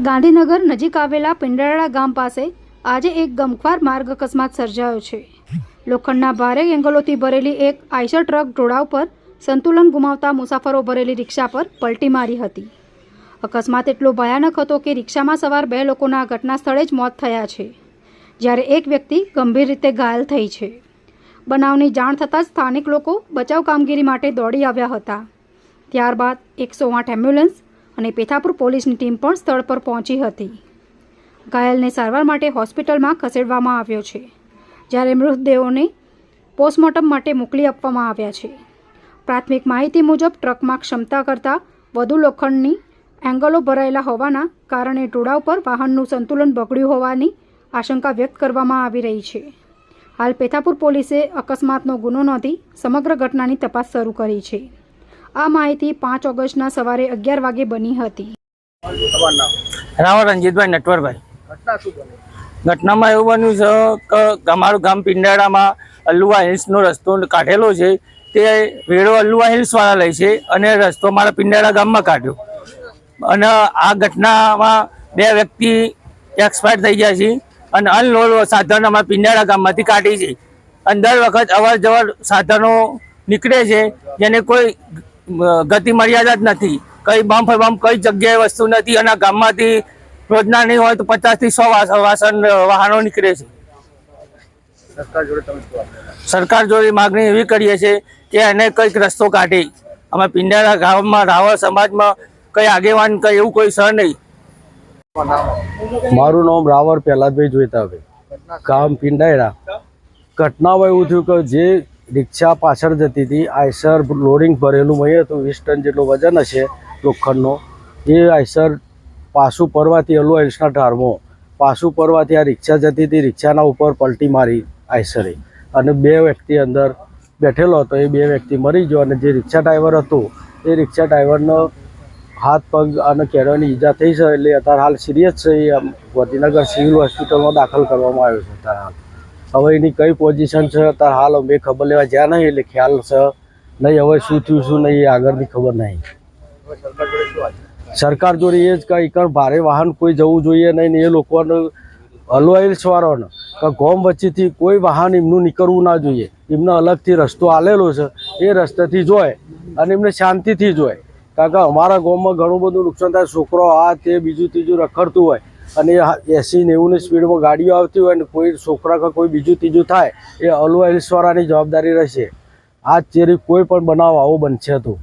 ગાંધીનગર નજીક આવેલા પિંડાળા ગામ પાસે આજે એક ગમખ્વાર માર્ગ અકસ્માત સર્જાયો છે। લોખંડના ભારે એંગલોથી ભરેલી એક આઈશર ટ્રક ઢોળાવ પર સંતુલન ગુમાવતા મુસાફરો ભરેલી રિક્ષા પર પલટી મારી હતી। અકસ્માત એટલો ભયાનક હતો કે રિક્ષામાં સવાર 2 લોકોના ઘટના સ્થળે જ મોત થયા છે, જ્યારે એક વ્યક્તિ ગંભીર રીતે ઘાયલ થઈ છે। બનાવની જાણ થતાં જ સ્થાનિક લોકો બચાવ કામગીરી માટે દોડી આવ્યા હતા। ત્યારબાદ 108 એમ્બ્યુલન્સ અને પેથાપુર પોલીસની ટીમ પણ સ્થળ પર પહોંચી હતી। ઘાયલને સારવાર માટે હોસ્પિટલમાં ખસેડવામાં આવ્યો છે, જ્યારે મૃતદેહોને પોસ્ટમોર્ટમ માટે મોકલી આપવામાં આવ્યા છે। પ્રાથમિક માહિતી મુજબ ટ્રકમાં ક્ષમતા કરતાં વધુ લોખંડની એંગલો ભરાયેલા હોવાના કારણે ઢોળાવ પર વાહનનું સંતુલન બગડ્યું હોવાની આશંકા વ્યક્ત કરવામાં આવી રહી છે। હાલ પેથાપુર પોલીસે અકસ્માતનો ગુનો નોંધી સમગ્ર ઘટનાની તપાસ શરૂ કરી છે। આ માહિતી 5 ઓગસ્ટના સવારે 11 વાગે બની હતી। રાવળ રંજીતભાઈ નટવરભાઈ। ઘટનામાં એવું બન્યું છે કે અમારું ગામ પિંડાળામાં અલ્લુવા હિલ્સનો રસ્તો કાઢેલો છે, તે વેળો અલ્લુવા હિલ્સવાળા લે છે અને રસ્તો મારા પિંડાળા ગામમાં કાઢ્યો અને આ ઘટનામાં 2 વ્યક્તિ એક્સપાયર થઈ ગયા છે અને અનલોડ સાધન અમારા પિંડાળા ગામમાંથી કાઢી છે। અને દર વખત અવર જવર સાધનો નીકળે છે જેને કોઈ ગતિ મર્યાદા જ નથી, કઈ બમ્પ કઈ જગ્યાએ વસ્તુ નથી અને ગામમાંથી રોજના નહીં હોય તો 50 થી 100 વાહનો નીકળે છે। સરકાર જોડે માગણી એવી કરીએ છીએ કે એને કંઈક રસ્તો કાઢે। અમે પિંડાળા ગામમાં રાવળ સમાજમાં કઈ આગેવાન કઈ એવું કોઈ સર નહીં। મારું નામ રાવળ પ્રહલાદભાઈ જોઈતાભાઈ, ગામ પિંડાળા। ઘટનામાં એવું થયું કે જે રિક્ષા પાછળ જતી હતી, આઈસર લોડિંગ ભરેલું મય હતું, 20 ટન જેટલો વજન હશે લોખંડનો। એ આઈસર પાછું પરવાથી અલ્લુવા હિલ્સના ઢારમાં પાછું પરવાથી આ રિક્ષા જતી હતી, રિક્ષાના ઉપર પલટી મારી આઈસરે અને 2 વ્યક્તિ અંદર બેઠેલો હતો, એ 2 વ્યક્તિ મરી ગયો અને જે રિક્ષા ડ્રાઈવર હતો એ રિક્ષા ડ્રાઈવરનો હાથ પગ અને કેળવાની ઈજા થઈ છે, એટલે અત્યારે હાલ સિરિયસ છે, એ ગાંધીનગર સિવિલ હોસ્પિટલમાં દાખલ કરવામાં આવ્યો છે। અત્યારે હાલ હવે એની કઈ પોઝિશન છે અત્યારે હાલ અમે ખબર લેવા જ્યાં નહીં, એટલે ખ્યાલ છે નહીં હવે શું થયું શું નહીં એ આગળની ખબર નહીં। સરકાર જોડે એ જ કંઈ ભારે વાહન કોઈ જવું જોઈએ નહીં ને એ લોકોને અલ્લુવા હિલ્સવાળાને કે ગામ વચ્ચેથી કોઈ વાહન એમનું નીકળવું ના જોઈએ, એમને અલગથી રસ્તો આલેલો છે, એ રસ્તેથી જોય અને એમને શાંતિથી જોય। કારણ કે અમારા ગામમાં ઘણું બધું નુકસાન થાય, છોકરો આ તે બીજું ત્રીજું રખડતું હોય અને 80-90ની સ્પીડમાં ગાડીઓ આવતી હોય ને કોઈ છોકરા કે કોઈ બીજું ત્રીજું થાય, એ અલ્લુવા હિલ્સવાળાની જવાબદારી રહેશે। આ ચેરી કોઈ પણ બનાવ આવો બનશે તો